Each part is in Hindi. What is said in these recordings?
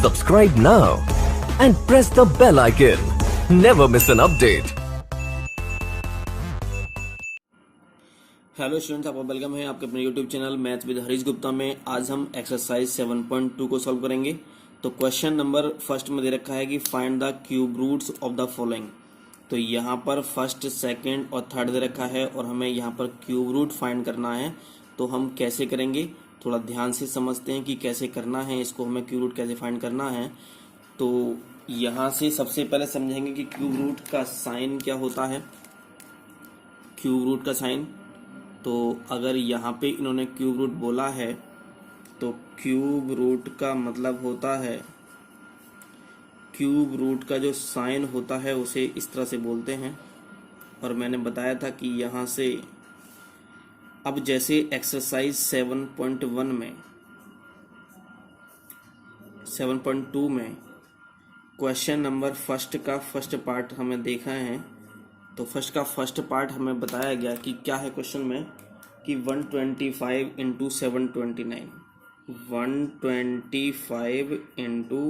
Subscribe now and press the bell icon. Never miss an update. Hello students, आपका वेलकम है आपके अपने YouTube channel maths with Harish Gupta में। आज हम एक्सरसाइज 7.2 को सॉल्व करेंगे। तो क्वेश्चन नंबर फर्स्ट में दे रखा है कि find the cube roots of the following. तो यहाँ पर फर्स्ट, सेकंड और थर्ड दे रखा है और हमें यहाँ पर क्यूब रूट फाइंड करना है। तो हम कैसे करेंगे, थोड़ा ध्यान से समझते हैं कि कैसे करना है इसको, हमें क्यूब रूट कैसे फाइंड करना है। तो यहाँ से सबसे पहले समझेंगे कि क्यूब रूट का साइन क्या होता है। क्यूब रूट का साइन, तो अगर यहाँ पे इन्होंने क्यूब रूट बोला है तो क्यूब रूट का मतलब होता है, क्यूब रूट का जो साइन होता है उसे इस तरह से बोलते हैं। और मैंने बताया था कि यहाँ से अब जैसे एक्सरसाइज 7.1 में 7.2 में क्वेश्चन नंबर फर्स्ट का फर्स्ट पार्ट हमें देखा है। तो फर्स्ट का फर्स्ट पार्ट हमें बताया गया कि क्या है क्वेश्चन में कि 125 इंटू 729, 125 इंटू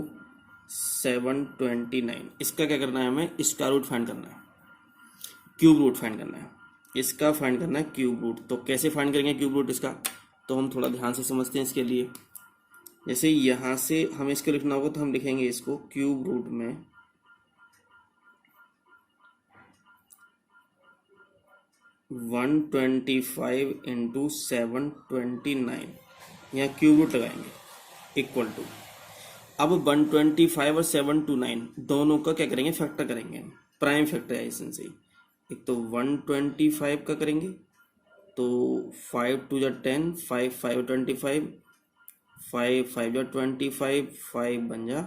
729, इसका क्या करना है, हमें इसका रूट फाइंड करना है, क्यूब रूट फाइंड करना है, इसका फाइंड करना है क्यूब रूट। तो कैसे फाइंड करेंगे क्यूब रूट इसका, तो हम थोड़ा ध्यान से समझते हैं इसके लिए। जैसे यहाँ से हमें इसको लिखना होगा तो हम लिखेंगे इसको क्यूब रूट में 125 इंटू 729, यहाँ क्यूब रूट लगाएंगे इक्वल टू। अब 125 और 729 दोनों का क्या करेंगे, फैक्टर करेंगे, प्राइम फैक्टराइजेशन से। एक तो 125 का करेंगे तो 5 2 जा 10, 5 5 25, 5 5 जा 25, 5 बन जा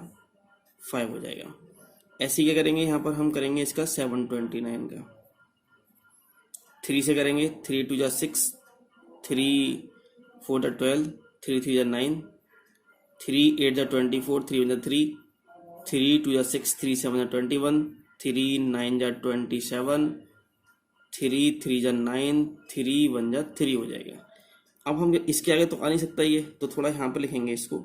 5 हो जाएगा। ऐसे क्या करेंगे, यहाँ पर हम करेंगे इसका 729 का 3 से करेंगे, 3 2 जा 6, 3 4 जा 12, 3 3 जा 9, 3 8 जा 24, 3 1 जा 3, 3 2 जा 6, 3 7 जा 21, 3 9 जा 27, 3 3 जा 9, 3 1 जा 3 हो जाएगा। अब हम इसके आगे तो आ नहीं सकता ये, तो थोड़ा यहाँ पे लिखेंगे इसको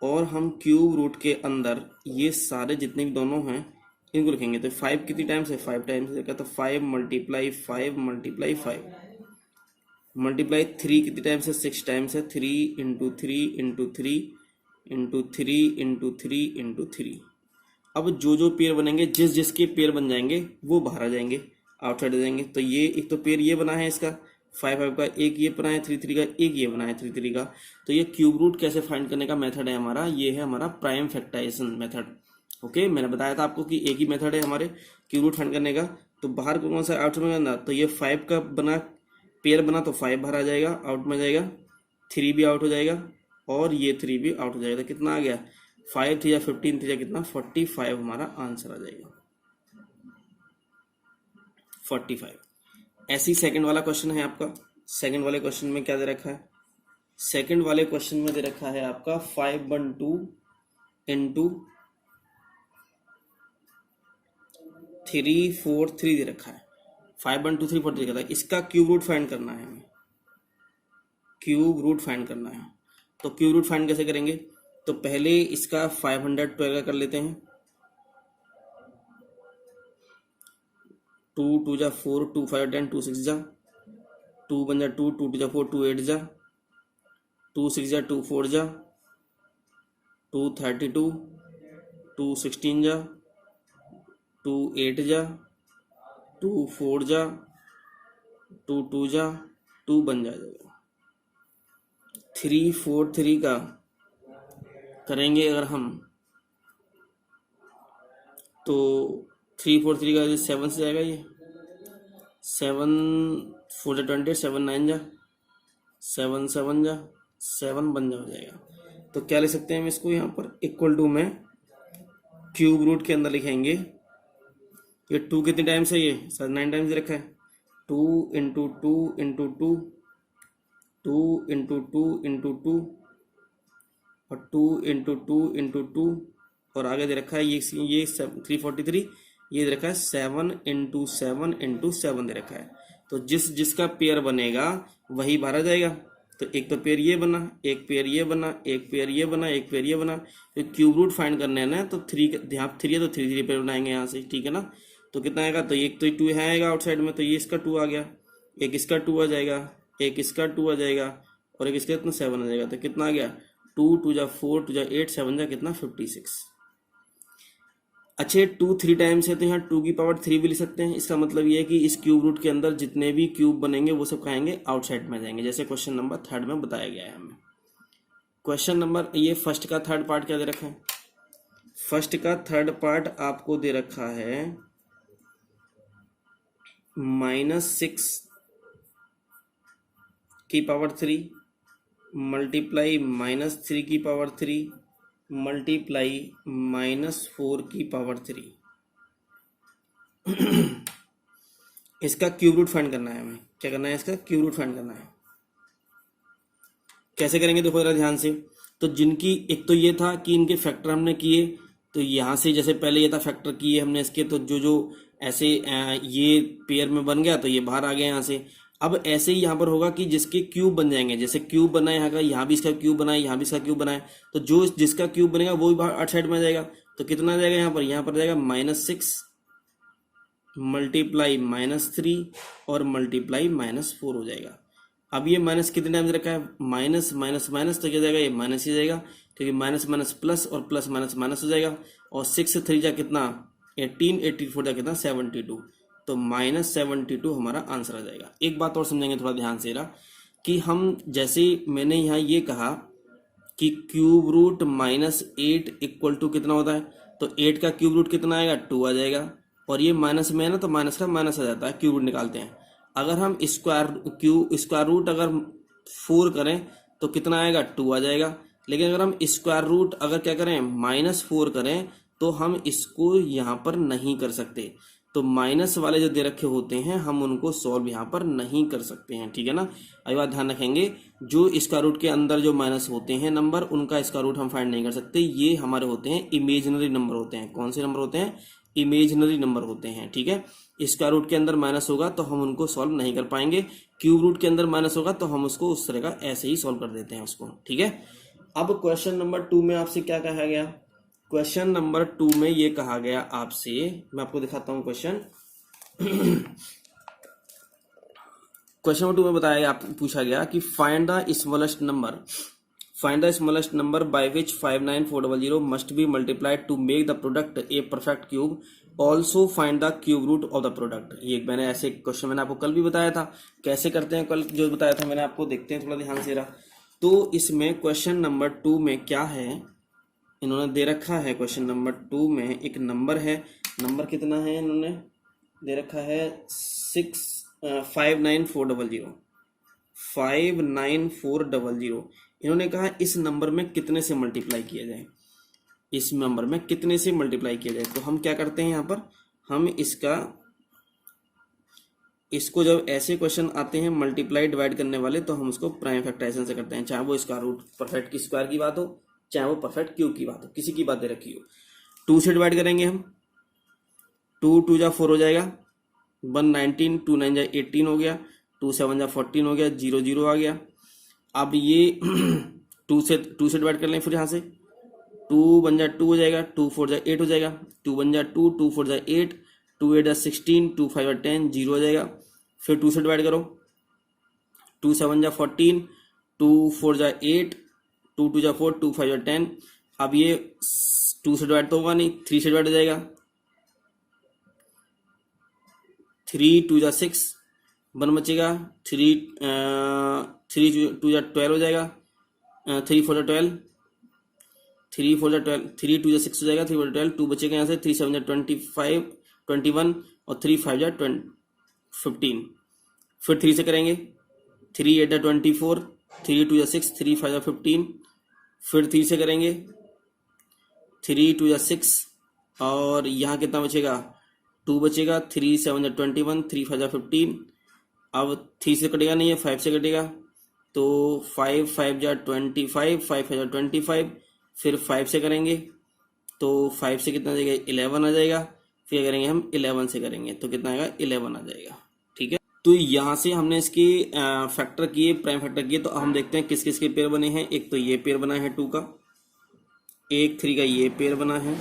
और हम क्यूब रूट के अंदर ये सारे जितने भी दोनों हैं इनको लिखेंगे। तो 5 कितनी टाइम्स है, 5 टाइम्स है, तो 5 मल्टीप्लाई 5 मल्टीप्लाई 5 मल्टीप्लाई 3 कितनी टाइम्स है, 6 टाइम्स है, 3 into 3 into 3 into 3 into 3 into 3। अब जो जो पेयर बनेंगे, जिस जिसके पेयर बन जाएंगे वो बाहर आ जाएंगे, आउटसाइड आ जाएंगे। तो ये एक तो पेयर ये बना है इसका 5 5 का, एक ये बना है 3 3 का, एक ये बना है 3 3 का। तो ये क्यूब रूट कैसे फाइंड करने का मेथड है हमारा, ये है हमारा प्राइम फैक्टराइजेशन मेथड। ओके, मैंने बताया था आपको कि एक ही मेथड है हमारे क्यूब रूट फाइंड करने का। तो बाहर कौन सा, आउट में करना, तो ये 5 का बना पेयर बना तो 5 बाहर आ जाएगा, आउट में जाएगा, 3 भी आउट हो जाएगा और ये 3 भी आउट हो जाएगा। तो कितना आ गया, 5 3 या 15 3 या कितना 45 हमारा आंसर आ जाएगा, 45। ऐसे ही सेकंड वाला क्वेश्चन है आपका। सेकंड वाले क्वेश्चन में क्या दे रखा है, सेकंड वाले क्वेश्चन में दे रखा है आपका 512 इंटू 343 दे रखा है, 512 343 का था। इसका क्यूब रूट फाइंड करना है हमें, क्यूब रूट फाइंड करना है। तो क्यूब रूट फाइंड कैसे करेंगे, तो पहले इसका 512 का कर लेते हैं। 2 2 जा 4, 2 5 10, 2 6 जा 2 बन जा 2, 2 2 जा 4, 2 8 जा 2 6 जा 2 4 जा 2 32, 2 16 जा 2 8 जा 2 4 जा 2 2 जा 2 बन जाएगा। 3 4 3 का करेंगे अगर हम तो 3 4 3 का 7 से जाएगा, ये 7 4 जा 20, 7 9 जा 7 7 जा 7 बन जा हो जाएगा। तो क्या लिख सकते हैं हम इसको, यहाँ पर इक्वल टू में क्यूब रूट के अंदर लिखेंगे। ये 2 कितने टाइम्स है, ये सर 9 टाइम्स रखा है, 2 इंटू 2 इंटू 2, 2 इंटू 2 इंटू 2 और 2 इंटू 2 इंटू 2 और आगे दे रखा है ये 343, ये दे रखा है 7 इंटू 7 इंटू 7 दे रखा है। तो जिस जिसका पेयर बनेगा वही बाहर आ जाएगा। तो एक तो पेयर ये बना, एक पेयर ये बना, एक पेयर ये बना, एक पेयर ये बना। तो क्यूब रूट फाइंड करने है ना, तो थ्री, यहाँ थ्री है तो थ्री थ्री पेयर बनाएंगे यहाँ से, ठीक है ना। तो कितना आएगा, तो एक तो टू है आएगा आउटसाइड में, तो ये इसका टू आ गया, एक इसका टू आ जाएगा, एक इसका टू आ जाएगा, और एक इसका कितना सेवन आ जाएगा। तो कितना आ गया, टू टू जा फोर, टू जा एट, सेवन जा कितना 56। अच्छे टू थ्री टाइम्स है तो यहाँ टू की पावर थ्री भी लिख सकते हैं। इसका मतलब ये है कि इस क्यूब रूट के अंदर जितने भी क्यूब बनेंगे वो सब कहेंगे आउटसाइड में जाएंगे, जैसे क्वेश्चन नंबर थर्ड में बताया गया है हमें। क्वेश्चन नंबर ये फर्स्ट का थर्ड पार्ट क्या दे रखा है, फर्स्ट का थर्ड पार्ट आपको दे रखा है -6 की पावर 3 मल्टीप्लाई -3 की पावर 3 मल्टीप्लाई -4 की पावर 3। इसका क्यूब रूट फाइंड करना है हमें। क्या करना है, इसका क्यूब रूट फाइंड करना है। कैसे करेंगे देखो जरा ध्यान से। तो जिनकी एक तो ये था कि इनके फैक्टर हमने किए, तो यहाँ से जैसे पहले ये था फैक्टर किए हमने इसके, तो जो जो ऐसे ये पेयर में बन गया तो ये बाहर आ गया यहाँ से। अब ऐसे ही यहाँ पर होगा कि जिसके क्यूब बन जाएंगे, जैसे क्यूब बना है यहाँ का, यहाँ भी इसका क्यूब बना है, यहाँ भी इसका क्यूब बना है, तो जो जिसका क्यूब बनेगा वो भी बाहर आउट साइड में जाएगा। तो कितना आ जाएगा यहाँ पर जाएगा -6 मल्टीप्लाई -3 और मल्टीप्लाई -4 हो जाएगा। अब ये माइनस कितने टाइम्स रखा है, माइनस माइनस माइनस, तो क्या जाएगा, ये माइनस ही जाएगा, क्योंकि माइनस माइनस प्लस और प्लस माइनस माइनस हो जाएगा। और 6 3 जा कितना 18, 84 जा कितना 72, तो -72 हमारा आंसर आ जाएगा। एक बात और समझेंगे थोड़ा ध्यान से रहा, कि हम जैसे मैंने यहाँ ये कहा कि क्यूब रूट -8 इक्वल टू कितना होता है, तो 8 का क्यूब रूट कितना आएगा, 2 आ जाएगा। और ये माइनस में है ना, तो माइनस का माइनस आ जाता है, क्यूब रूट निकालते हैं। अगर हम स्क्वायर रूट अगर 4 करें तो कितना आएगा, 2 आ जाएगा। लेकिन अगर हम स्क्वायर रूट अगर क्या करें, -4 करें, तो हम इसको यहाँ पर नहीं कर सकते। तो माइनस वाले जो दे रखे होते हैं हम उनको सॉल्व यहाँ पर नहीं कर सकते हैं, ठीक है ना। अभी बात ध्यान रखेंगे, जो स्क्वायर रूट के अंदर जो माइनस होते हैं नंबर, उनका स्क्वायर रूट हम फाइंड नहीं कर सकते। ये हमारे होते हैं इमेजिनरी नंबर होते हैं। कौन से नंबर होते हैं, इमेजिनरी नंबर होते हैं, ठीक है। स्क्वायर रूट के अंदर माइनस होगा तो हम उनको सॉल्व नहीं कर पाएंगे। क्यूब रूट के अंदर माइनस होगा तो हम उसको उस तरह का ऐसे ही सॉल्व कर देते हैं उसको, ठीक है। अब क्वेश्चन नंबर 2 में आपसे क्या कहा गया, क्वेश्चन नंबर 2 में ये कहा गया आपसे, मैं आपको दिखाता हूं क्वेश्चन। क्वेश्चन नंबर 2 में बताया आप पूछा गया कि find the smallest number by which 59400 must be multiplied to make the product a perfect cube, also find the cube root of the product. ये मैंने ऐसे क्वेश्चन मैंने आपको कल भी बताया था, कैसे करते हैं कल जो बताया था मैंने आपको, देखते हैं थोड़ा ध्यान से रहा। तो इसमें क्वेश्चन नंबर 2 में क्या है, इन्होंने दे रखा है क्वेश्चन नंबर 2 में एक नंबर है। नंबर कितना है, इन्होंने दे रखा है 59400। इन्होंने कहा इस नंबर में कितने से मल्टीप्लाई किया जाए, इस नंबर में कितने से मल्टीप्लाई किया जाए। तो हम क्या करते हैं यहाँ पर, हम इसको जब ऐसे क्वेश्चन आते हैं मल्टीप्लाई डिवाइड करने वाले, तो हम उसको प्राइम फैक्टराइजेशन से करते हैं, चाहे वो स्क्वायर रूट परफेक्ट की स्क्वायर की बात हो, चाहे वो परफेक्ट क्यूब की बात हो, किसी की बात दे रखी हो। 2 से डिवाइड करेंगे हम, 2 2 जा 4 हो जाएगा, 1 19, 2 9 जा 18 हो गया, 2 7 जा 14 हो गया, 0 0 आ गया। अब ये 2 से डिवाइड कर लें, फिर यहाँ से 2 1 जा 2 हो जाएगा, 2 4 जा 8 हो जाएगा, 2 1 जा 2, 2 4 जा 8, 2 8 जा 16, 2 5 जा 10, 0 हो जाएगा। फिर 2 से डिवाइड करो, 2 7 जा 14, 2 4 जा 8, 2 2 जा 4, 2 5 जा 10। अब ये 2 से डिवाइड तो होगा नहीं, 3 से डिवाइड हो जाएगा, 3 2 जा 6, 1 बचेगा, 3 2 जा 12 हो जाएगा, 3 4 जा 12, 3 4 जा 12, 3 2 जा 6 हो जाएगा, 3 4 जा 12, 2 बचेगा यहाँ से, 3 7 जा 25 21 और 3 5 जा 15। फिर 3 से करेंगे, 3 8 जा 24, 3 2 जा 6, 3 5 जा 15। फिर 3 से करेंगे, 3 2 जा 6 और यहाँ कितना बचेगा, 2 बचेगा, 3 7 जा 21, 3 5 जा 15। अब 3 से कटेगा नहीं है, 5 से कटेगा, तो 5 5 जा 25, 5 5 जा 25। फिर 5 से करेंगे तो 5 से कितना आ जाएगा, 11 आ जाएगा। फिर करेंगे हम 11 से करेंगे तो कितना आएगा, 11 आ जाएगा, ठीक है। तो यहाँ से हमने इसके फैक्टर किए, प्राइम फैक्टर किए, तो हम देखते हैं किस किस के पेयर बने हैं। एक तो ये पेयर बना है 2 का, एक 3 का ये पेयर बना है।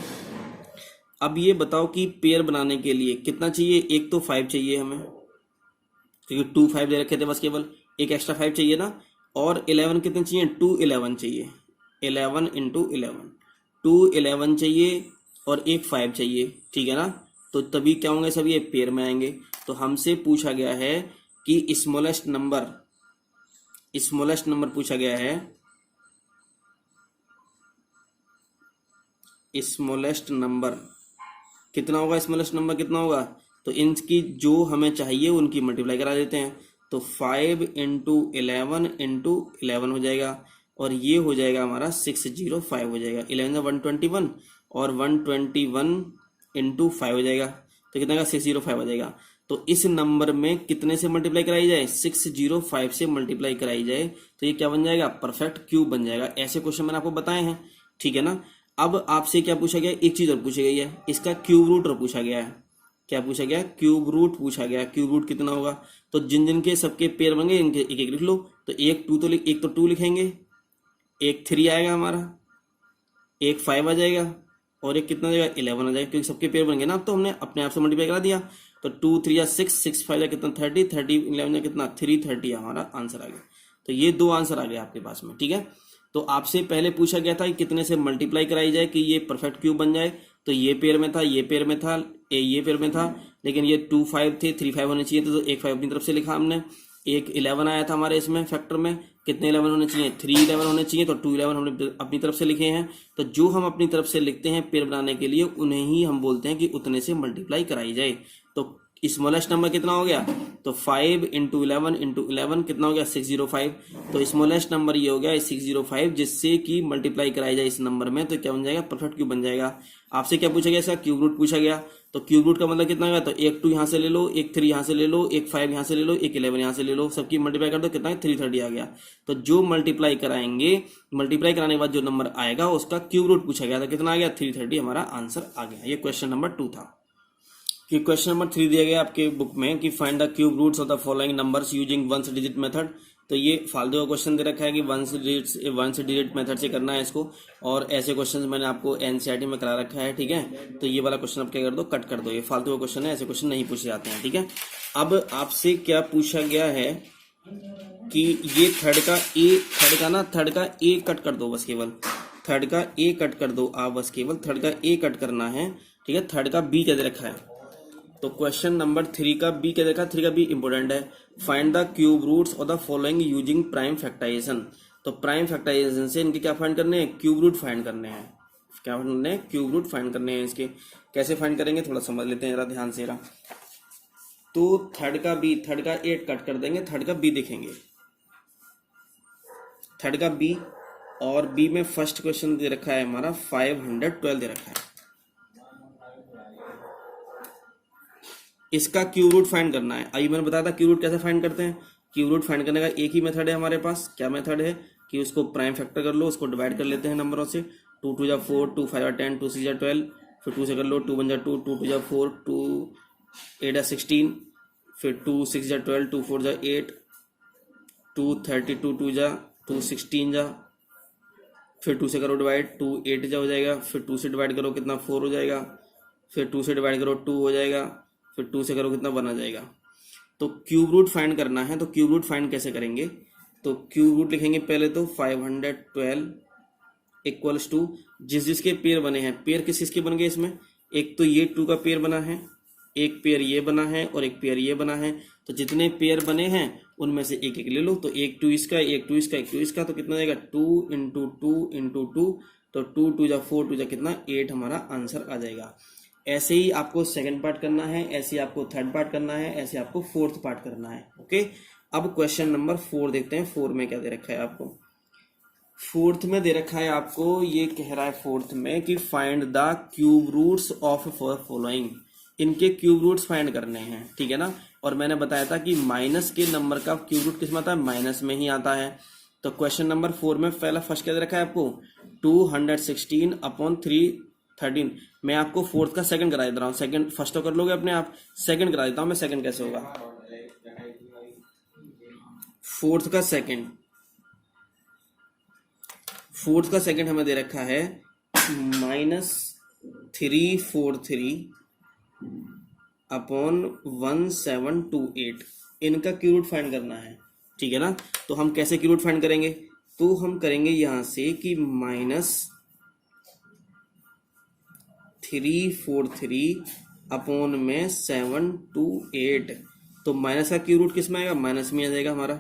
अब ये बताओ कि पेयर बनाने के लिए कितना चाहिए। एक तो 5 चाहिए हमें, क्योंकि 2 5 दे रखे थे बस, केवल एक एक्स्ट्रा 5 चाहिए ना। और 11 कितने चाहिए, 2 11 चाहिए, 11 इंटू 11, 2 11 चाहिए और एक 5 चाहिए, ठीक है ना। तो तभी क्या होंगे सब, ये पेयर में आएंगे। तो हमसे पूछा गया है कि स्मॉलेस्ट नंबर पूछा गया है, स्मॉलेस्ट नंबर कितना होगा, स्मॉलेस्ट नंबर कितना होगा। तो इनकी जो हमें चाहिए उनकी मल्टीप्लाई करा देते हैं। तो 5 इंटू 11 हो जाएगा, और ये हो जाएगा हमारा 605 हो जाएगा। 11 121 और 121 इंटू 5 हो जाएगा, तो कितना का 605 हो जाएगा। तो इस नंबर में कितने से मल्टीप्लाई कराई जाए, 605 से मल्टीप्लाई कराई जाए, तो ये क्या बन जाएगा, परफेक्ट क्यूब बन जाएगा। ऐसे क्वेश्चन मैंने आपको बताए हैं, ठीक है ना। अब आपसे क्या पूछा गया, एक चीज और पूछी गई है, इसका क्यूब रूट और पूछा गया है। क्या पूछा गया, क्यूब रूट पूछा गया। क्यूब रूट कितना होगा, तो जिन जिन के सबके पेयर बनेंगे इनके एक एक लिख लो। तो एक 2 लिखेंगे, एक 3 आएगा हमारा, एक 5 आ जाएगा, और एक कितना आ जाएगा, 11 आ जाएगा, क्योंकि सबके पेयर बनेंगे ना। अब तो हमने अपने आप से मल्टीप्लाई करा दिया। तो 2 3 या 6, 6 5 या कितना 30, 30 11 या कितना 330 हमारा आंसर आ गया। तो ये 2 आंसर आ गए आपके पास में, ठीक है। तो आपसे पहले पूछा गया था कि कितने से मल्टीप्लाई कराई जाए कि ये परफेक्ट क्यूब बन जाए। तो ये पेयर में था, ये पेयर में था, ये पेयर में था, लेकिन ये 2 5 थे, 3 5 होने चाहिए थे, तो एक 5 अपनी तरफ से लिखा हमने। एक 11 आया था हमारे इसमें फैक्टर में, कितने 11 होने चाहिए, 3 11 होने चाहिए, तो 2 11 हमने अपनी तरफ से लिखे हैं। तो जो हम अपनी तरफ से लिखते हैं पेयर बनाने के लिए, उन्हें ही हम बोलते हैं कि उतने से मल्टीप्लाई कराई जाए। तो स्मॉलेस्ट नंबर कितना हो गया, तो 5 इंटू 11 कितना हो गया, 605। तो स्मॉलेस्ट नंबर ये हो गया 605, जिससे कि मल्टीप्लाई कराई जाए इस नंबर में, तो क्या बन जाएगा, परफेक्ट क्यूब बन जाएगा। आपसे क्या पूछा गया, इसका क्यूब रूट पूछा गया। तो क्यूब रूट का मतलब कितना होगा, तो एक 2 यहाँ से ले लो, एक 3 यहाँ से ले लो, एक 5 यहाँ से ले लो, एक 11 यहाँ से ले लो, सबकी मल्टीप्लाई कर दो, कितना 330 आ गया। तो जो मल्टीप्लाई कराएंगे, मल्टीप्लाई कराने के बाद जो नंबर आएगा उसका क्यूब रूट पूछा गया था, कितना आ गया 330 हमारा आंसर आ गया। ये क्वेश्चन नंबर 2 था। कि क्वेश्चन नंबर 3 दिया गया आपके बुक में कि find the cube roots of the following numbers using ones digit method. तो ये फालतू का क्वेश्चन दे रखा है कि वंस डिजिट मेथड से करना है इसको, और ऐसे क्वेश्चंस मैंने आपको एनसीईआरटी में करा रखा है, ठीक है। तो ये वाला क्वेश्चन आप क्या कर दो, कट कर दो, ये फालतू का क्वेश्चन है, ऐसे क्वेश्चन नहीं पूछे जाते हैं, ठीक है। अब आपसे क्या पूछा गया है कि ये थर्ड का ए कट कर दो, बस केवल थर्ड का ए कट कर दो आप, बस केवल थर्ड का ए कट करना है, ठीक है। थर्ड का बी क्या दे रखा है, तो क्वेश्चन नंबर 3 का बी क्या देखा, 3 का बी इंपोर्टेंट है। Find the cube roots of the following using prime factorization. तो प्राइम फैक्टराइजेशन से इनके क्या फाइंड करने हैं, क्यूब रूट फाइंड करने हैं। क्या फाइंड करने हैं, क्यूब रूट फाइंड करने हैं। इसके कैसे फाइंड करेंगे थोड़ा समझ लेते हैं जरा ध्यान से जरा। तो थर्ड का ए कट कर देंगे, थर्ड का बी देखेंगे, थर्ड का बी, और बी में फर्स्ट क्वेश्चन दे रखा है हमारा 512 दे रखा है। इसका क्यूब रूट फाइंड करना है। अभी मैंने बताया था क्यूब रूट कैसे फाइंड करते हैं। क्यूब रूट फाइंड करने का एक ही मेथड है हमारे पास। क्या मेथड है कि उसको प्राइम फैक्टर कर लो, उसको डिवाइड कर लेते हैं नंबरों से। 2 2 4, 2 5 10, 2 6 12, फिर 2 से कर लो, 2 1 2, 2 2 4, 2 8 16, फिर 2 6 12, 2 4 8, 2 32 2 2 16 फिर 2 से करो डिवाइड, 2 8 हो जाएगा, फिर 2 से डिवाइड करो कितना 4 हो जाएगा, फिर 2 से डिवाइड करो 2 हो जाएगा, फिर 2 से करो कितना 1 आ जाएगा। तो क्यूब रूट फाइंड करना है। तो क्यूब रूट फाइंड कैसे करेंगे, तो क्यूब रूट लिखेंगे पहले तो 512 इक्वल्स टू जिस जिसके पेयर बने हैं। पेयर किस किसके बन गए इसमें, एक तो ये 2 का पेयर बना है, एक पेयर ये बना है, और एक पेयर ये बना है। तो जितने पेयर बने हैं उनमें से एक एक ले लो। तो एक 2 इसका, एक 2 इसका, एक 2 इसका, तो कितना जाएगा 2 इंटू 2 इंटू 2, तो 2 2 जा 4, 2 जा कितना 8 हमारा आंसर आ जाएगा। ऐसे ही आपको सेकंड पार्ट करना है, ऐसे ही आपको थर्ड पार्ट करना है, ऐसे आपको फोर्थ पार्ट करना है। ओके, अब क्वेश्चन नंबर 4 देखते हैं। 4 में क्या दे रखा है आपको, फोर्थ में दे रखा है आपको, ये कह रहा है फोर्थ में कि find the cube roots of following. इनके क्यूब रूट्स फाइंड करने हैं, ठीक है ना। और मैंने बताया था कि माइनस के नंबर का क्यूब रूट किस में आता है, माइनस में ही आता है। तो क्वेश्चन नंबर 4 में पहला फर्स्ट क्या दे रखा है आपको, 216 अपॉन 313। मैं आपको फोर्थ का सेकंड करा देता हूँ। सेकंड फर्स्ट तो कर लोगे अपने आप, सेकंड करा देता हूँ मैं। सेकंड कैसे होगा, फोर्थ का सेकंड हमें दे रखा है -343 अपॉन 1728। इनका क्यू रूट फाइंड करना है, ठीक है ना। तो हम कैसे क्यू रूट फाइंड करेंगे, तो हम करेंगे यहां से कि -343 अपॉन में 728। तो माइनस का क्यू रूट किस में आएगा, माइनस में आ जाएगा हमारा,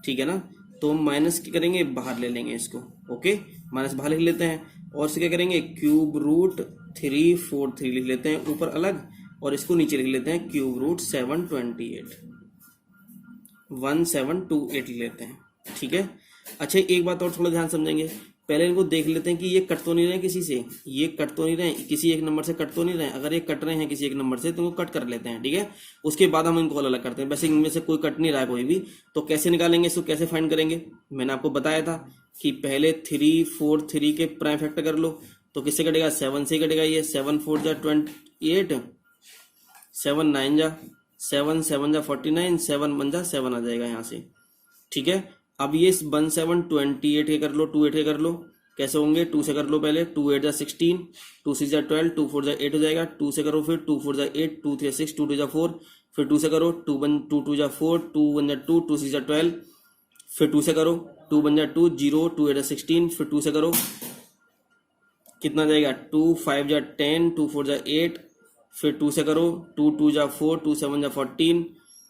ठीक है ना। तो हम माइनस की करेंगे, बाहर ले लेंगे इसको, ओके, माइनस बाहर लिख लेते हैं। और इससे क्या करेंगे, क्यूब रूट 343 लिख लेते हैं ऊपर अलग, और इसको नीचे लिख लेते हैं क्यूब रूट 1728 लिख लेते हैं, ठीक है। अच्छा एक बात और थोड़ा ध्यान समझेंगे, पहले इनको देख लेते हैं कि ये कट तो नहीं रहे किसी से, ये कट तो नहीं रहे किसी एक नंबर से, कट तो नहीं रहे। अगर ये कट रहे हैं किसी एक नंबर से तो इनको कट कर लेते हैं, ठीक है। उसके बाद हम इनको अलग करते हैं। वैसे इनमें से कोई कट नहीं रहा है कोई भी, तो कैसे निकालेंगे इसको, कैसे फाइंड करेंगे, मैंने आपको बताया था कि पहले 343 के प्राइम फैक्टर कर लो, तो किससे कटेगा, 7 से कटेगा। ये 7 4 जा 28, 7 9 जा 7 7 जा 49, 7 1 जा 7 आ जाएगा यहाँ से, ठीक है। अब ये 1728 के कर लो, 28 के कर लो, कैसे होंगे, 2 से कर लो पहले, 2 8 जा 16, 2 6 जा 12, 2 4 जा 8 हो जाएगा, 2 से करो, फिर 2 4 जा 8, 2 3 6, 2 2 जा 4, फिर 2 से करो, 2 1 2 2 जा 4, 2 1 जा 2, 2 6 जा 12, फिर 2 से करो, 2 1 जा 2 0, 2 8 जा 16, फिर 2 से करो, कितना जाएगा, 2 5 जा 10, 2 4 जा 8, फिर 2 से करो, 2 2 जा 4, 2 7 जा 14,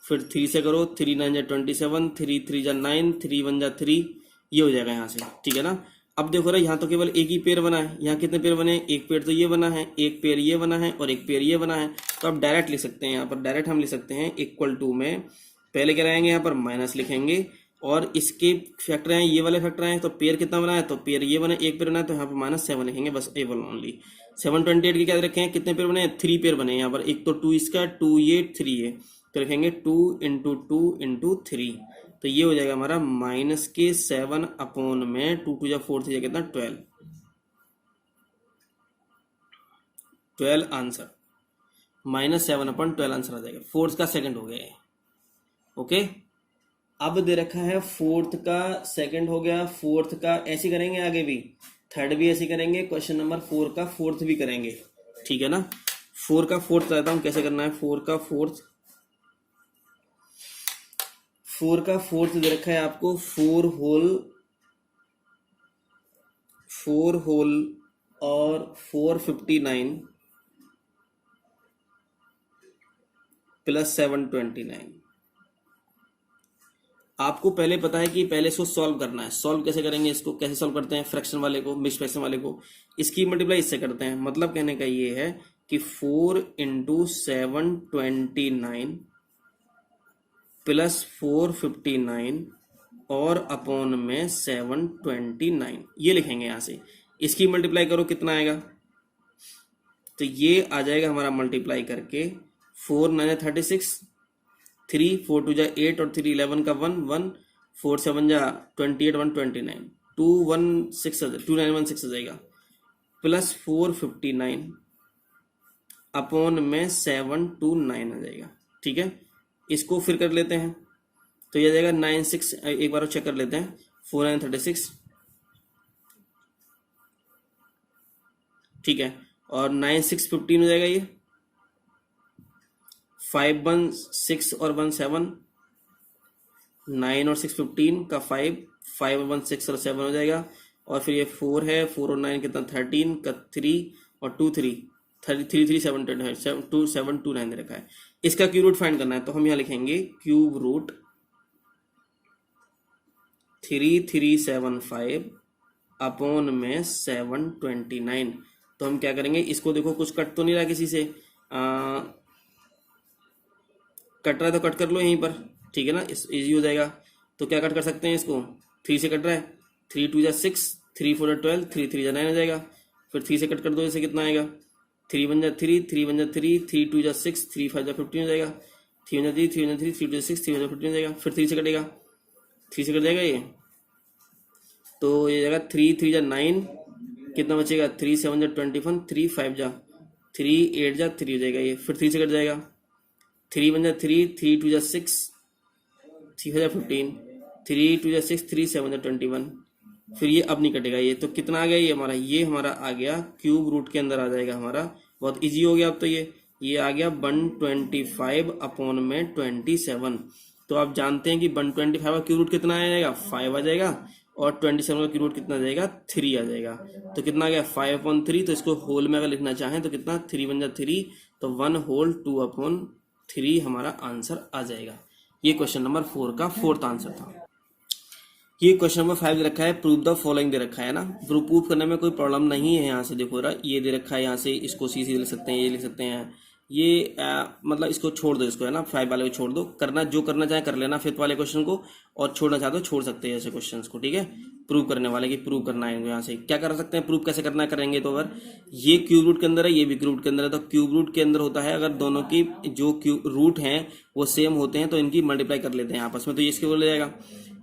फिर 3 से करो, 3 9 जा 27, 3 3 जा 9, 3 1 जा 3, ये हो जाएगा यहाँ से, ठीक है ना। अब देखो रहा, यहाँ तो केवल एक ही पेयर बना है, यहाँ कितने पेयर बने, एक पेयर तो ये बना है, एक पेयर ये बना है, और एक पेयर ये बना है। तो आप डायरेक्ट लिख सकते हैं, यहाँ पर डायरेक्ट हम लिख सकते हैं इक्वल टू में पहले क्या रहेंगे, यहाँ पर माइनस लिखेंगे, और इसके फैक्टर हैं ये वाले फैक्टर हैं, तो पेयर कितना बना है, तो पेयर ये बना, एक पेयर बना है, तो यहाँ पर -7 लिखेंगे, बस एबल ओनली। 728 के क्या रखे हैं, कितने पेयर बने हैं, 3 पेयर बने हैं यहाँ पर, एक तो 2 इसका, 2 ये 3 है, तो लिखेंगे 2 इंटू 2 इंटू 3, तो ये हो जाएगा हमारा -7 अपॉन में 2 2 जा 4 3 कितना 12 आंसर, -7 अपॉन 12 आंसर आ जाएगा। फोर्थ का सेकंड हो गया है, ओके। अब दे रखा है फोर्थ का सेकंड हो गया, फोर्थ का ऐसे करेंगे, आगे भी थर्ड भी ऐसे करेंगे, क्वेश्चन नंबर 4 का फोर्थ भी करेंगे, ठीक है ना। 4 का फोर्थ रहता हूँ कैसे करना है, 4 का फोर्थ दे रखा है आपको, 4 होल और 459 प्लस 729। आपको पहले पता है कि पहले इसको सॉल्व करना है। सॉल्व कैसे करेंगे, इसको कैसे सॉल्व करते हैं, फ्रैक्शन वाले को, मिक्स फ्रैक्शन वाले को इसकी मल्टीप्लाई इससे करते हैं। मतलब कहने का ये है कि 4 इंटू 729 प्लस 459 और अपॉन में 729, ये लिखेंगे यहाँ से। इसकी मल्टीप्लाई करो, कितना आएगा, तो ये आ जाएगा हमारा मल्टीप्लाई करके 4 9 36, 3 4 2 जा 8 और 3 11 का 1 1, 4 7 जा 28 1 29, 2 1 6 2 9 1 6 आ जाएगा, प्लस 459 अपॉन में 729 आ जाएगा, ठीक है। इसको फिर कर लेते हैं, तो ये आ जाएगा 9 6, एक बार चेक कर लेते हैं, 4 9 36, ठीक है, और 9 6 15 हो जाएगा, ये 5 1 6 और 1 7, 9 और 6 15 का 5 5 और 1 6 और 7 हो जाएगा, और फिर ये 4 है, 4 और 9 कितना 13 का 3 और 2 3 3 3 7 10 है, 2 7 2 9 दे रखा है। इसका क्यूब रूट फाइंड करना है, तो हम यहाँ लिखेंगे क्यूब रूट 3375 अपॉन में 729। तो हम क्या करेंगे, इसको देखो कुछ कट तो नहीं रहा किसी से, कट रहा है तो कट कर लो यहीं पर, ठीक है ना, इजी हो जाएगा। तो क्या कट कर सकते हैं इसको, 3 से कट रहा है, 3 2 जा 6, 3 4 जा 12, 3 3 जा 9 हो जाएगा, फिर 3 से कट कर दो, इसे कितना आएगा, 3 1 जा 3, 3 1 जा 3, 3 2 जा 6, 3 5 जा 15 हो जाएगा, 3 1 जा 3, 3 1 जा 3, 3 2 जा 6, 3 1 जा 15 हो जाएगा, फिर 3 से कटेगा, 3 से कट जाएगा ये, तो ये जाएगा 3 3 जा 9, कितना बचेगा, 3 7 जा 21, 3 5 जा 3, 8 जा 3 हो जाएगा ये, फिर 3 से कट जाएगा, 3 1 जा 3, 3 2 जा 6, 3 5 जा 15, 3 2 जा 6, 3 7 जा 21, फिर ये अब नहीं कटेगा ये, तो कितना आ गया ये हमारा आ गया क्यूब रूट के अंदर आ जाएगा हमारा, बहुत इजी हो गया अब तो ये आ गया 125 अपॉन में 27। तो आप जानते हैं कि 125 का क्यूब रूट कितना आ जाएगा, 5 आ जाएगा, और 27 का क्यूब रूट कितना आ जाएगा, 3 आ जाएगा। तो कितना आ गया 5/3, तो इसको होल में अगर लिखना चाहें तो कितना 3 बन जा 3, तो 1 होल 2/3 हमारा आंसर आ जाएगा। ये क्वेश्चन नंबर 4 का 4th आंसर था। ये क्वेश्चन नंबर 5 दे रखा है, प्रूव द फॉलोइंग दे रखा है ना। प्रूव करने में कोई प्रॉब्लम नहीं है, यहाँ से देखो रहा ये दे रखा है, यहाँ से इसको सी लिख सकते हैं, ये लिख सकते हैं, ये मतलब इसको छोड़ दो, इसको है ना 5 वाले को छोड़ दो, करना जो करना चाहे कर लेना 5th वाले क्वेश्चन को, और छोड़ना चाहते हो छोड़ सकते हैं ऐसे क्वेश्चंस को, ठीक है। प्रूव करने वाले की प्रूव करना है, यहाँ से क्या कर सकते हैं, प्रूव कैसे करना है करेंगे। तो अगर ये क्यूब रूट के अंदर है, ये भी क्यूब रूट के अंदर है, तो क्यूब रूट के अंदर होता है अगर दोनों की जो क्यूब रूट हैं वो सेम होते हैं तो इनकी मल्टीप्लाई कर लेते हैं आपस में, तो ये इसके हो जाएगा,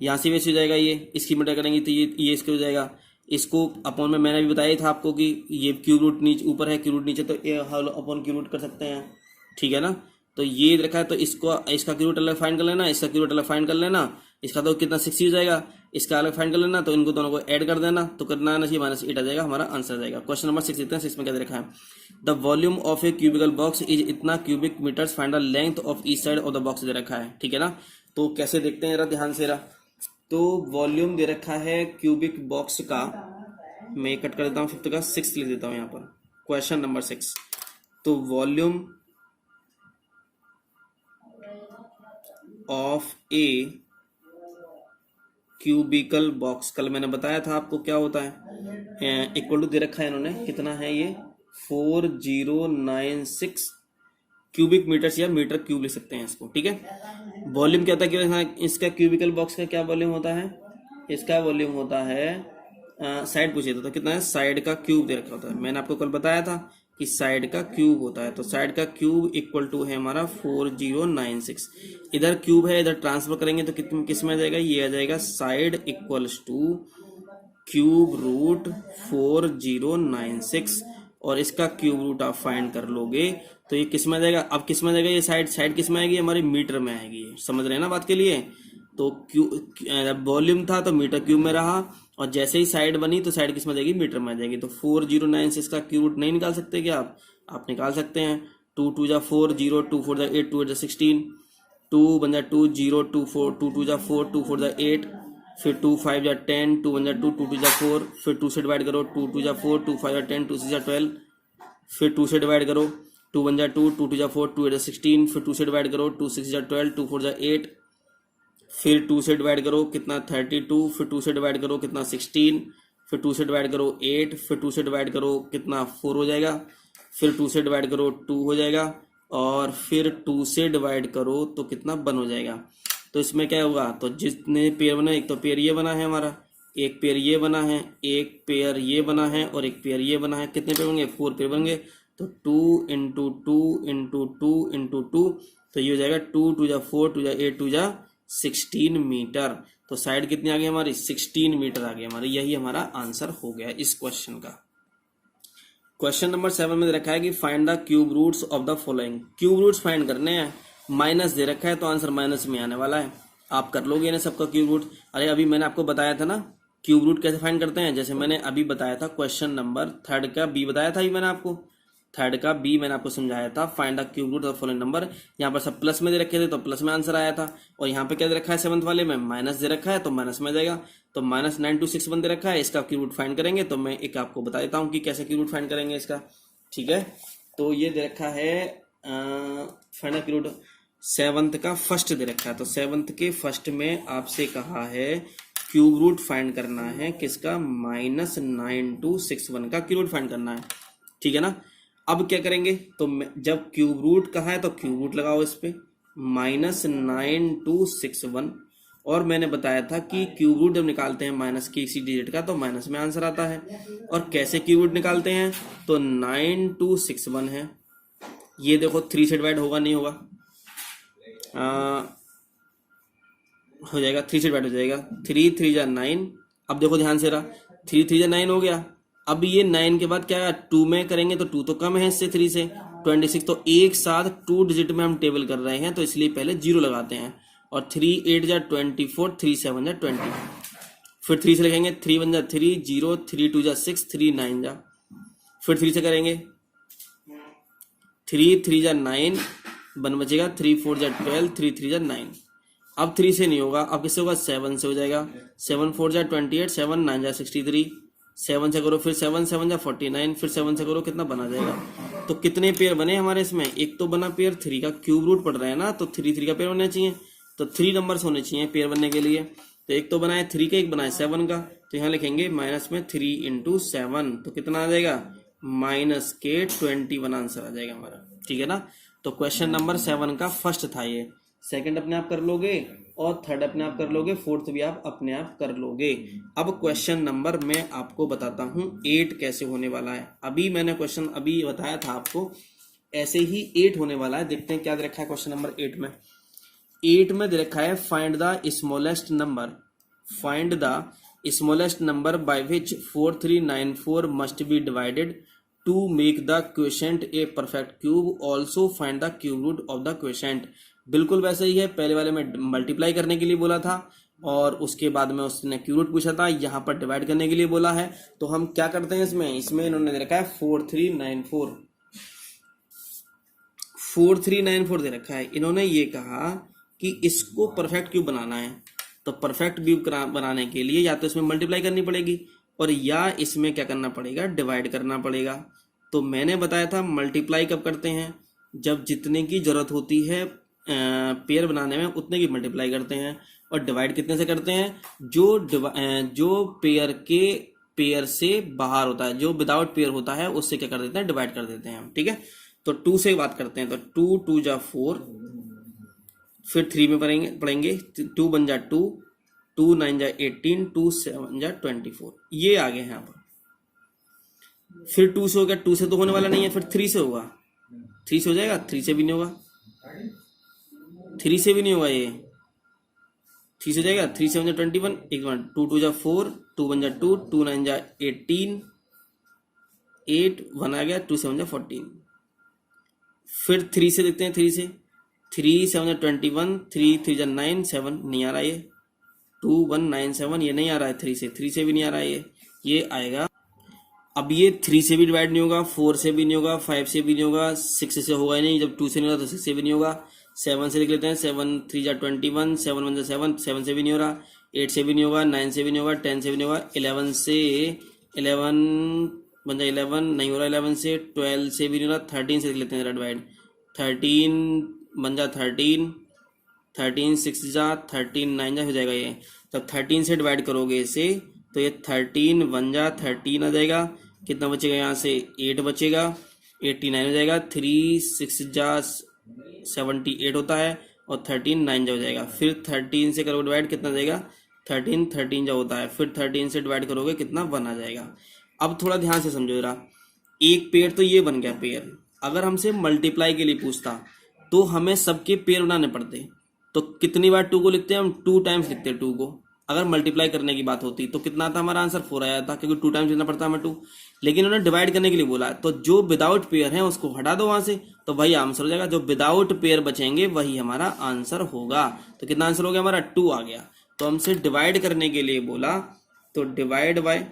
यहाँ से वैसे हो जाएगा, ये इसकी मल्टीप्लाई करेंगे तो ये इसके हो जाएगा। इसको अपॉन में मैंने अभी बताया था आपको कि ये क्यूब रूट नीचे ऊपर है, क्यूब रूट नीचे, तो ये अपॉन क्यूब रूट कर सकते हैं, ठीक है ना। तो ये रखा है, तो इसका क्यूब रूट अलग फाइंड कर लेना, इसका क्यूब रूट अलग फाइंड कर लेना, इसका तो कितना 60 हो जाएगा, इसका अलग फाइंड कर लेना, तो इनको दोनों को ऐड कर देना, तो करना आना चाहिए -8 आ जाएगा, हमारा आंसर आ जाएगा। क्वेश्चन नंबर 6 देखते हैं। 6 में क्या दे रखा है, the volume of a cubical box is इतना cubic metres, find the length of each side of the box दे रखा है, ठीक है ना। तो कैसे देखते हैं जरा ध्यान से रहा, तो वॉल्यूम दे रखा है क्यूबिक बॉक्स का, मैं कट कर देता हूँ 5th का 6 लिख देता हूँ यहाँ पर, क्वेश्चन नंबर 6। तो volume of a cubical box, कल मैंने बताया था आपको क्या होता है, इक्वल टू दे रखा है इन्होंने, कितना है ये 4096 क्यूबिक मीटर्स या मीटर क्यूब लिख सकते हैं इसको, ठीक है। वॉल्यूम क्या होता है कि इसका क्यूबिकल बॉक्स का क्या वॉल्यूम होता है, इसका वॉल्यूम होता है साइड पूछे तो कितना है, साइड का क्यूब दे रखा होता है, मैंने आपको कल बताया था कि साइड का क्यूब होता है, तो साइड का क्यूब इक्वल टू है हमारा 4096, इधर क्यूब है इधर ट्रांसफर करेंगे तो किस में आ जाएगा, ये आ जाएगा side equals to cube root 4096, और इसका क्यूब रूट आप फाइंड कर लोगे तो ये किस में आ जाएगा, अब किस में आ जाएगा, ये साइड किस में आएगी, हमारी मीटर में आएगी, समझ रहे हैं ना बात के लिए। तो वॉल्यूम था तो मीटर क्यूब में रहा, और जैसे ही साइड बनी तो साइड किस में जाएगी, मीटर में आ जाएगी। तो 4096 का क्यूब रूट नहीं निकाल सकते क्या आप निकाल सकते हैं। 2 2 जा 4, 0 2 4 जा 8, 2 8 जा 16, 2 बन जा 2, 0 2 4, 2 2 जा 4, 2 4 जा 8, फिर 2 5 जा 10, 2 1 जा 2, 2 2 जा 4, फिर 2 से डिवाइड करो, 2 2 जा 4, 2 5 जा 10, 2 6 जा 12, फिर 2 से डिवाइड करो, 2 1 जा 2, 2 2 जा 4, 2 8 जा 16, फिर 2 से डिवाइड करो, 2 6 जा 12, 2 4 जा 8, फिर 2 से डिवाइड करो कितना 32, फिर 2 से डिवाइड करो कितना 16, फिर 2 से डिवाइड करो 8, फिर 2 से डिवाइड करो कितना 4 हो जाएगा, फिर 2 से डिवाइड करो 2 हो जाएगा, और फिर 2 से डिवाइड करो तो कितना 1 हो जाएगा। तो इसमें क्या होगा, तो जितने पेयर बना, एक तो पेयर ये बना है हमारा, एक पेयर ये बना है, एक पेयर ये बना है, और एक पेयर ये बना है, कितने पेयर बनेंगे 4 पेयर बनेंगे। तो 2 इंटू 2 इंटू 2 इंटू 2, तो ये हो जाएगा 2 2 जा 4, 2 जा 8, 2 जा 16 मीटर। तो साइड कितनी आ गई हमारी 16 मीटर आ गई हमारी, यही हमारा आंसर हो गया इस क्वेश्चन का। क्वेश्चन नंबर 7 में रखा है कि find the cube roots of the following, cube roots find करने हैं, माइनस दे रखा है तो आंसर माइनस में आने वाला है, आप कर लोगे ना सबका क्यूब रूट। अरे अभी मैंने आपको बताया था ना क्यूब रूट कैसे फाइंड करते हैं, जैसे मैंने अभी बताया था क्वेश्चन नंबर 3 का बी बताया था, मैंने आपको 3 का बी मैंने आपको समझाया था, find the cube root of following number. यहाँ पर सब प्लस में दे रखे थे तो प्लस में आंसर आया था, और यहाँ पे क्या दे रखा है 7th वाले में माइनस दे रखा है तो माइनस में जाएगा। तो -926 दे रखा है, इसका क्यूब रूट फाइंड करेंगे, तो मैं एक आपको बता देता हूँ कि कैसे क्यूब रूट फाइंड करेंगे इसका, ठीक है। तो ये दे रखा है find the cube root 7th का फर्स्ट दे रखा है, तो 7th के फर्स्ट में आपसे कहा है क्यूब रूट फाइंड करना है किसका, -9261 का क्यूब रूट फाइंड करना है, ठीक है ना। अब क्या करेंगे, तो जब क्यूब रूट कहा है तो क्यूब रूट लगाओ इस पे -9261, और मैंने बताया था कि क्यूब रूट जब निकालते हैं माइनस के किसी डिजिट का तो माइनस में आंसर आता है, और कैसे क्यूब रूट निकालते हैं, तो 9261 है, ये देखो 3 से डिवाइड होगा नहीं होगा, हो जाएगा 3 से डिवाइड हो जाएगा, 3 3 जा 9, अब देखो ध्यान से रहा 3 3 जा 9 हो गया। अब ये 9 के बाद क्या 2 में करेंगे तो 2 तो कम है इससे 3 से 26, तो एक साथ 2 डिजिट में हम टेबल कर रहे हैं तो इसलिए पहले 0 लगाते हैं, और 3 8 जा 24, 3 7 जा 20। फिर 3 से लिखेंगे, 3 1 जा 3 0, 3 2 जा 6, 3 9 जा, फिर 3 से करेंगे, 3 3 जा 9, 1 बचेगा, 3 4 जा 12, 3 3 जा 9। अब 3 से नहीं होगा, अब किससे होगा, 7 से हो जाएगा, 7 4 जा 28, 7 9 जा 63, 7 से करो, फिर 7 7 जा 49, फिर 7 से करो, कितना बना जाएगा। तो कितने पेयर बने हमारे इसमें, एक तो बना पेयर 3 का, क्यूब रूट पढ़ रहे हैं ना, तो 3 3 का पेयर बनना चाहिए, तो 3 नंबर्स होने चाहिए पेयर बनने के लिए। तो एक तो बनाए 3 का, एक बनाए 7 का, तो यहाँ लिखेंगे माइनस में 3 इंटू 7, तो कितना आ जाएगा, माइनस के 21 आंसर आ जाएगा हमारा, ठीक है ना। तो क्वेश्चन नंबर 7 का फर्स्ट था ये, सेकंड अपने आप कर लोगे और थर्ड अपने आप कर लोगे, फोर्थ भी आप अपने आप कर लोगे। अब क्वेश्चन नंबर मैं आपको बताता हूँ 8 कैसे होने वाला है। अभी मैंने क्वेश्चन अभी बताया था आपको, ऐसे ही 8 होने वाला है। देखते हैं क्या दे रखा है क्वेश्चन नंबर 8 में। 8 में दे रखा है find the smallest number, find the smallest number by which 4394 must be divided to make the quotient a perfect cube, also find the cube root of the quotient. बिल्कुल वैसे ही है, पहले वाले में मल्टीप्लाई करने के लिए बोला था और उसके बाद में उसने क्यूब रूट पूछा था, यहाँ पर डिवाइड करने के लिए बोला है। तो हम क्या करते हैं इसमें इन्होंने दे रखा है 4394 दे रखा है। इन्होंने ये कहा कि इसको परफेक्ट क्यूब बनाना है, तो परफेक्ट क्यूब बनाने के लिए या तो इसमें मल्टीप्लाई करनी पड़ेगी और या इसमें क्या करना पड़ेगा, डिवाइड करना पड़ेगा। तो मैंने बताया था मल्टीप्लाई कब करते हैं, जब जितने की जरूरत होती है पेयर बनाने में उतने की मल्टीप्लाई करते हैं, और डिवाइड कितने से करते हैं, जो पेयर से बाहर होता है, जो विदाउट पेयर होता है उससे क्या कर देते हैं, डिवाइड कर देते हैं हम, ठीक है। तो 2 से बात करते हैं, तो 2 2 जा 4, फिर 3 में पढ़ेंगे 2 1 जा 2, 2 9 जा 18, 2 7 जा 24, ये आ गए हैं यहाँ पर। फिर 2 से हो गया, 2 से तो होने वाला नहीं है, फिर 3 से होगा, 3 से हो जाएगा, 3 से भी नहीं होगा, 3 से भी नहीं होगा, ये 3 से हो जाएगा, 3 7 जा 21, एक मिनट, 2 2 जा 4, 2 1 जा 2, 2 9 जा 18, 8 1 आ गया, 2 7 जा 14। फिर 3 से देखते हैं, 3 से 3 7 जा 21, 3 3 जा 9, 7 नहीं आ रहा है, 2 1 9 7 ये नहीं आ रहा है, 3 से भी नहीं आ रहा है, ये आएगा। अब ये 3 से भी डिवाइड नहीं होगा, 4 से भी नहीं होगा, 5 से भी नहीं होगा, 6 से होगा ही नहीं, जब 2 से नहीं होगा तो 6 से भी नहीं होगा। 7 से लिख लेते हैं, 7 3 जा 21, 7 1 जा 7, 7 से भी नहीं हो रहा, 8 से भी नहीं होगा, 9 से भी नहीं होगा, 10 से भी नहीं होगा, 11 से 11 बन जा 11 नहीं हो रहा, 11 से 12 से भी नहीं हो रहा, 13 से लिख लेते हैं जरा डिवाइड, 13 बन जा 13, 13 6 जा 13 9 जा हो जाएगा ये। तब 13 से डिवाइड करोगे इसे तो ये 13 1 जा 13 आ जाएगा, कितना बचेगा यहाँ से 8 बचेगा, 89 हो जाएगा, 3 6 जा 78 होता है और 13 9 जा हो जाएगा। फिर 13 से करोगे डिवाइड, कितना जाएगा 13 13 जा होता है, फिर 13 से डिवाइड करोगे कितना 1 आ जाएगा। अब थोड़ा ध्यान से समझो जरा, एक पेयर तो ये बन गया पेयर। अगर हमसे मल्टीप्लाई के लिए पूछता तो हमें सबके पेयर बनाने पड़ते, तो कितनी बार 2 को लिखते हैं हम, 2 टाइम्स लिखते हैं 2 को। अगर मल्टीप्लाई करने की बात होती तो कितना था हमारा आंसर, 4 आया था, क्योंकि 2 टाइम्स लिखना पड़ता है हमें 2। लेकिन उन्होंने डिवाइड करने के लिए बोला, तो जो विदाउट पेयर है उसको हटा दो वहां से, तो वही आंसर हो जाएगा। जो विदाउट पेयर बचेंगे वही हमारा आंसर होगा। तो कितना आंसर हो गया हमारा, 2 आ गया। तो हमसे डिवाइड करने के लिए बोला, तो divide by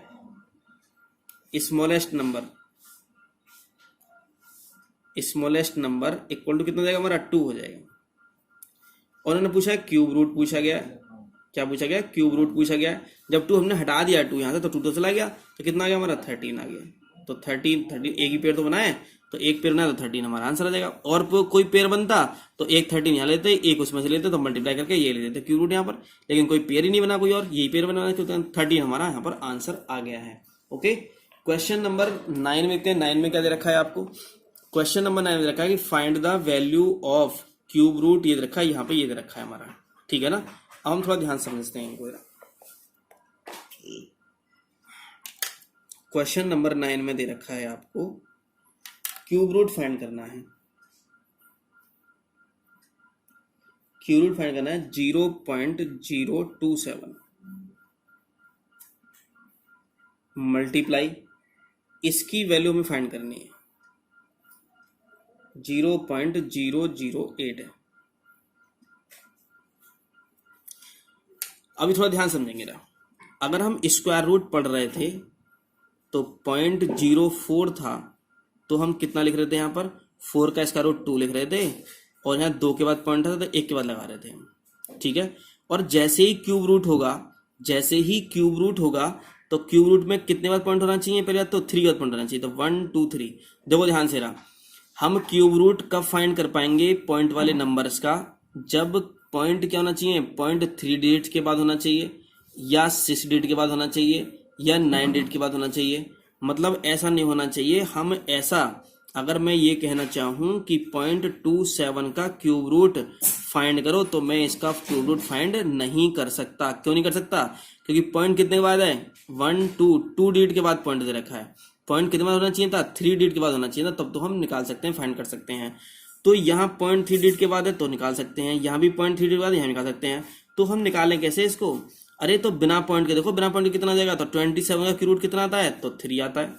smallest number equal to कितना हो जाएगा हमारा, 2 हो जाएगा। और उन्होंने पूछा है क्यूब रूट पूछा गया, क्या पूछा गया, क्यूब रूट पूछा गया। जब 2 हमने हटा दिया 2 यहाँ से, तो 2 तो चला गया, तो कितना आ गया हमारा 13 आ गया। तो 13 एक ही पेयर तो बनाए, तो एक पेयर बनाया तो 13 हमारा आंसर आ जाएगा। और कोई पेयर बनता तो एक 13 यहाँ लेते, एक उसमें से लेते, तो मल्टीप्लाई करके ये ले लेते क्यूब रूट यहाँ पर। लेकिन कोई पेयर ही नहीं बना कोई और, यही पेयर बनाना, तो 13 हमारा यहाँ पर आंसर आ गया है। ओके, क्वेश्चन नंबर 9 में 9 में क्या दे रखा है आपको, क्वेश्चन नंबर 9 में रखा है कि find the value of cube root, ये रखा है यहाँ पे, ये दे रखा है हमारा, ठीक है ना। अब हम थोड़ा ध्यान समझते हैं इनको। क्वेश्चन नंबर 9 में दे रखा है आपको क्यूब रूट फाइंड करना है। क्यूब रूट फाइंड करना है 0.027 मल्टीप्लाई इसकी वैल्यू में फाइंड करनी है 0.008 है। अभी थोड़ा ध्यान समझेंगे ना, अगर हम स्क्वायर रूट पढ़ रहे थे तो 0.04 था, तो हम कितना लिख रहे थे यहाँ पर, 4 का स्क्वायर रूट 2 लिख रहे थे, और यहाँ 2 के बाद पॉइंट था तो 1 के बाद लगा रहे थे हम, ठीक है। और जैसे ही क्यूब रूट होगा, जैसे ही क्यूब रूट होगा तो क्यूब रूट में कितने बार पॉइंट होना चाहिए, पहले बात तो 3 के बाद पॉइंट होना चाहिए, तो 1 2 3। देखो ध्यान से रहा, हम क्यूब रूट कब फाइंड कर पाएंगे पॉइंट वाले नंबर्स का, जब पॉइंट क्या होना चाहिए, पॉइंट 3 डिजिट के बाद होना चाहिए, या 6 डिजिट के बाद होना चाहिए, या 9 डिजिट के बाद होना चाहिए। मतलब ऐसा नहीं होना चाहिए, हम ऐसा, अगर मैं ये कहना चाहूं कि 0.27 का क्यूब रूट फाइंड करो, तो मैं इसका क्यूब रूट फाइंड नहीं कर सकता। क्यों नहीं कर सकता, क्योंकि पॉइंट कितने के बाद है, 1 2 डिजिट के बाद पॉइंट दे रखा है। पॉइंट कितने बाद होना चाहिए था, 3 डिजिट के बाद होना चाहिए था, तब तो हम निकाल सकते हैं, फाइंड कर सकते हैं। तो यहाँ 0.3 डिजिट के बाद है तो निकाल सकते हैं, यहाँ भी 0.3 डिजिट के बाद यहाँ निकाल सकते हैं। तो हम निकालें कैसे इसको, अरे तो बिना पॉइंट के देखो, बिना पॉइंट के कितना आ जाएगा, तो 27 का क्यूब रूट कितना आता है, तो 3 आता है।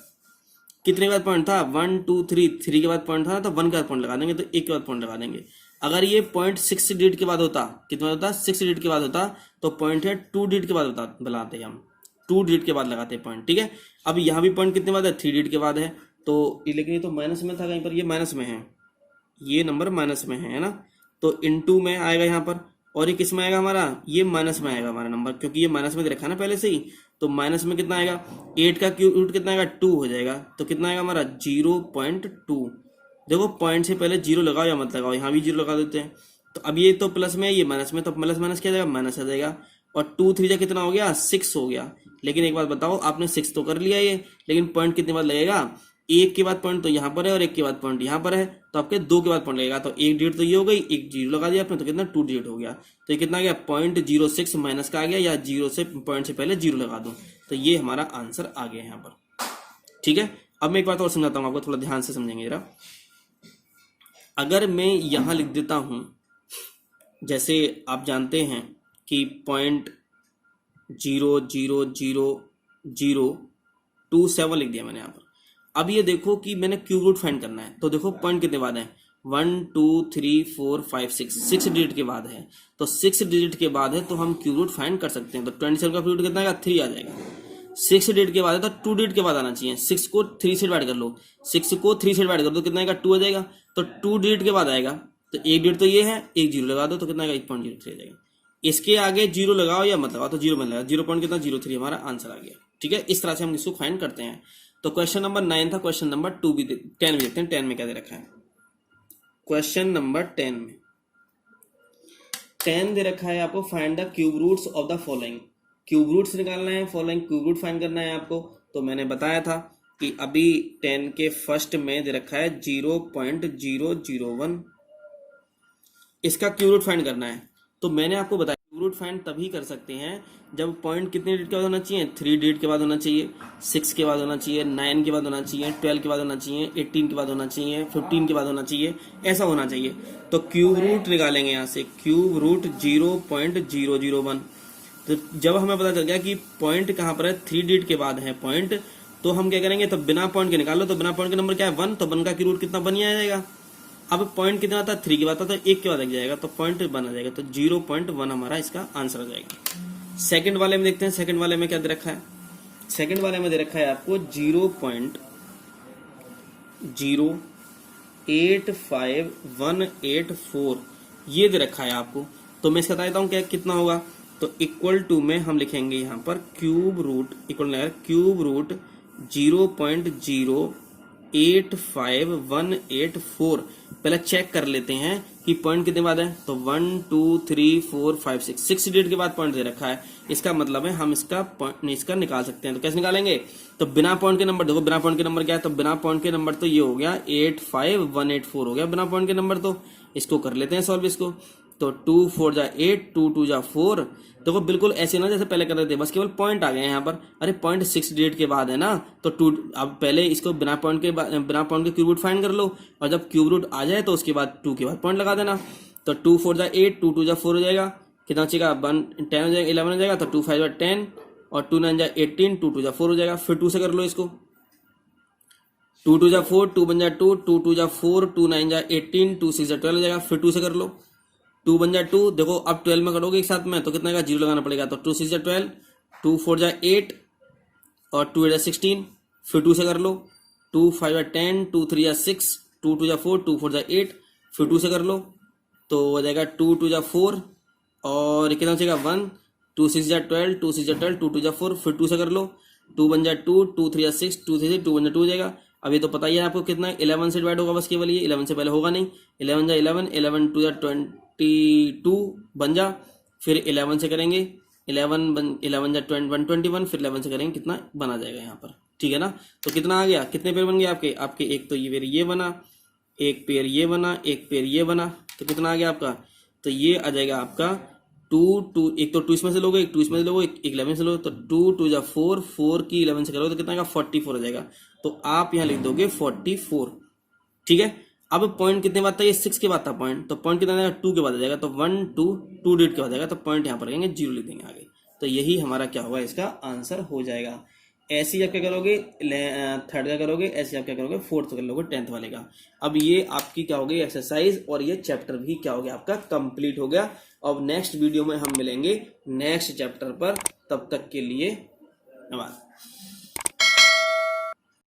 कितने के बाद पॉइंट था, 1 2 3, 3 के बाद पॉइंट था तो 1 के बाद पॉइंट लगा देंगे, तो 1 के बाद पॉइंट लगा देंगे। अगर ये पॉइंट 6 डिजिट के बाद होता, कितना होता, 6 डिजिट के बाद होता, तो पॉइंट है 2 डिजिट के बाद होता, बुलाते हम 2 डिजिट के बाद लगाते पॉइंट, ठीक है। अब यहाँ भी पॉइंट कितने बाद है, 3 डिजिट के बाद है, तो लेकिन ये तो माइनस में था कहीं पर, ये माइनस में है, ये नंबर माइनस में है ना, तो इनटू में आएगा यहाँ पर, और ये किस में आएगा हमारा, ये माइनस में आएगा हमारा नंबर, क्योंकि ये माइनस में दे रखा है ना पहले से ही। तो माइनस में कितना आएगा, 8 का क्यूब रूट कितना आएगा, 2 हो जाएगा, तो कितना आएगा हमारा 0.2। देखो पॉइंट से पहले 0 लगाओ या मत लगाओ, यहाँ भी 0 लगा देते हैं। तो अब ये तो प्लस में है, ये माइनस में, तो प्लस माइनस क्या जाएगा, माइनस आ जाएगा, और 2 3 जा कितना हो गया, 6 हो गया। लेकिन एक बात बताओ, आपने 6 तो कर लिया ये, लेकिन पॉइंट कितने बाद लगेगा, 1 के बाद पॉइंट तो यहाँ पर है और 1 के बाद पॉइंट यहाँ पर है, तो आपके 2 के बाद पॉइंट लगेगा। तो 1 डिजिट तो ये हो गई, 1 जीरो लगा दिया आपने, तो कितना 2 डिजिट हो गया। तो ये कितना आ गया, 0.06 माइनस का आ गया, या 0 से पॉइंट से पहले 0 लगा दो, तो ये हमारा आंसर आ गया यहाँ पर, ठीक है। अब मैं एक बात और समझाता हूँ आपको, थोड़ा ध्यान से समझेंगे जरा। अगर मैं यहाँ लिख देता हूँ, जैसे आप जानते हैं कि 0.00027 लिख दिया मैंने यहाँ पर। अब ये देखो कि मैंने क्यूब रूट फाइंड करना है, तो देखो पॉइंट कितने बाद है, 1 2 3 4 5 6 डिजिट के बाद है, तो 6 डिजिट के बाद है तो हम क्यूब रूट फाइंड कर सकते हैं। तो 27 का क्यूब रूट कितना आएगा, 3 आ जाएगा। 6 डिजिट के बाद है तो 2 डिजिट के बाद आना चाहिए, 6 को 3 से डिवाइड कर लो, 6 को 3 से डिवाइड कर दो, कितना आएगा, 2 आ जाएगा। तो 2 डिजिट के बाद आएगा, तो 1 डिजिट तो ये है, 1 जीरो लगा दो, तो कितना आएगा, 1.03 आ जाएगा। इसके आगे 0 लगाओ या मत लगाओ, तो 0 में लगा, 0 पॉइंट कितना, 0.3 हमारा आंसर आ गया, ठीक है। इस तरह से हम इसको फाइंड करते हैं। तो क्वेश्चन नंबर 9 था, क्वेश्चन नंबर 10 भी देखते हैं, 10 में क्या दे रखा है। क्वेश्चन नंबर 10 में 10 दे रखा है आपको, find the cube roots of the following. Cube roots निकालना है, फॉलोइंग क्यूब रूट फाइंड करना है आपको। तो मैंने बताया था कि अभी 10 के फर्स्ट में दे रखा है 0.001, इसका क्यूब रूट फाइंड करना है। तो मैंने आपको बताया क्यूब रूट फाइंड तभी कर सकते हैं जब पॉइंट कितने डिजिट के बाद होना चाहिए, 3 डिजिट के बाद होना चाहिए, 6 के बाद होना चाहिए, 9 के बाद होना चाहिए, 12 के बाद होना चाहिए, 18 के बाद होना चाहिए, 15 के बाद होना चाहिए, ऐसा होना चाहिए। तो क्यूब रूट निकालेंगे यहाँ से, क्यूब रूट 0.001। तो जब हमें पता चल गया कि पॉइंट कहाँ पर है, 3 डिजिट के बाद है पॉइंट, तो हम क्या करेंगे, तो बिना पॉइंट के निकाल लो। तो बिना पॉइंट के नंबर क्या है, 1, तो 1 का क्यूब रूट कितना, 1 ही आ जाएगा। अब पॉइंट कितना आता है, 3 की बात आता है, तो 1 के बाद लग जाएगा, तो पॉइंट 1 आ जाएगा, तो 0.1 हमारा इसका आंसर आ जाएगा। सेकंड वाले में देखते हैं, सेकंड वाले में क्या दे रखा है। सेकंड वाले में दे रखा है आपको 0.085184, ये दे रखा है आपको। तो मैं इसका बता देता हूँ क्या कितना होगा। तो इक्वल टू में हम लिखेंगे यहाँ पर cube root, equal cube root 0.085184। पहले चेक कर लेते हैं कि पॉइंट कितने बाद है। तो 1 2 3 4 5 6 डिजिट के बाद पॉइंट दे रखा है, इसका मतलब है हम इसका निकाल सकते हैं। तो कैसे निकालेंगे, तो बिना पॉइंट के नंबर, देखो बिना पॉइंट के नंबर क्या है, तो बिना पॉइंट के नंबर तो ये हो गया 85184 हो गया बिना पॉइंट के नंबर। तो इसको कर लेते हैं सॉल्व इसको। तो 2 4 जा 8, 2 2 जा 4। देखो बिल्कुल ऐसे ना जैसे पहले कर रहे थे, बस केवल पॉइंट आ गए हैं यहाँ पर। अरे पॉइंट 6 डिजिट के बाद है ना, तो 2, अब पहले इसको बिना पॉइंट के क्यूब रूट फाइंड कर लो, और जब क्यूब रूट आ जाए तो उसके बाद 2 के बाद पॉइंट लगा देना। तो 2 4 जा 8, 2 2 जा 4 हो जाएगा, कितना चाहिए 10 हो जाएगा, 11 हो जाएगा। तो 2 5 जा 10 और 2 9 जा 18, 2 2 जा 4 हो जाएगा। फिर 2 से कर लो इसको, 2 2 जा 4, 2 1 जा 2, 2 2 जा 4, 2 9 जा 18, 2 6 जा 12 हो जाएगा। फिर 2 से कर लो, 2 बन जाए 2, देखो अब 12 में करोगे एक साथ में तो कितना का 0 लगाना पड़ेगा, तो 2 6 जा 12, 2 4 जा 8 और 2 8 जा 16, फिर 2 से कर लो, 2 5 जा 10, 2 3 जा 6, 2 2 जा 4, 2 4 जा 8, फिर 2 से कर लो तो हो जाएगा 2 2 जा 4 और कितना बचेगा 1, 2 6 जा 12, 2 6 जा 12, 2 2 जा 4, फिर 2 से कर लो, 2 बन जाए 2, 2 3 जा 6, 2 3 से 2 बन जाए 2 हो जाएगा। अब ये तो पता ही है आपको कितना है, 11 से डिवाइड होगा बस केवल, ये 11 से पहले होगा नहीं, 11 जा 11, 11 2 जा 22 बन जा, फिर 11 से करेंगे 11 जा 121, फिर 11 से करेंगे कितना बना जाएगा यहाँ पर, ठीक है ना। तो कितना आ गया, कितने पेयर बन गए आपके एक तो ये पेयर ये बना, एक पेयर ये बना, एक पेयर ये बना, तो कितना आ गया आपका, तो ये आ जाएगा आपका 2 2, एक तो 2 इसमें से लोगे, एक 2 इसमें से लोगे, एक 11 से लोगे, तो 2 2 जा 4, 4 की 11 से करोगे तो कितना आएगा 44 हो जाएगा। तो आप यहाँ लिख दोगे 44, ठीक है। अब पॉइंट कितने बाद था, ये 6 के बाद था पॉइंट, तो पॉइंट कितना आएगा 2 के बाद आ जाएगा, तो 1 2 2 डिजिट के बाद आएगा, तो पॉइंट यहाँ पर रहेंगे 0 लिख देंगे आगे। तो यही हमारा क्या होगा, इसका आंसर हो जाएगा। ऐसे ही आप क्या करोगे, थर्ड का करोगे, ऐसे आप क्या करोगे, फोर्थ कर लोगे 10th वाले का। अब ये आपकी क्या होगी एक्सरसाइज, और ये चैप्टर भी क्या हो गया आपका कंप्लीट हो गया। अब नेक्स्ट वीडियो में हम मिलेंगे नेक्स्ट चैप्टर पर, तब तक के लिए धन्यवाद।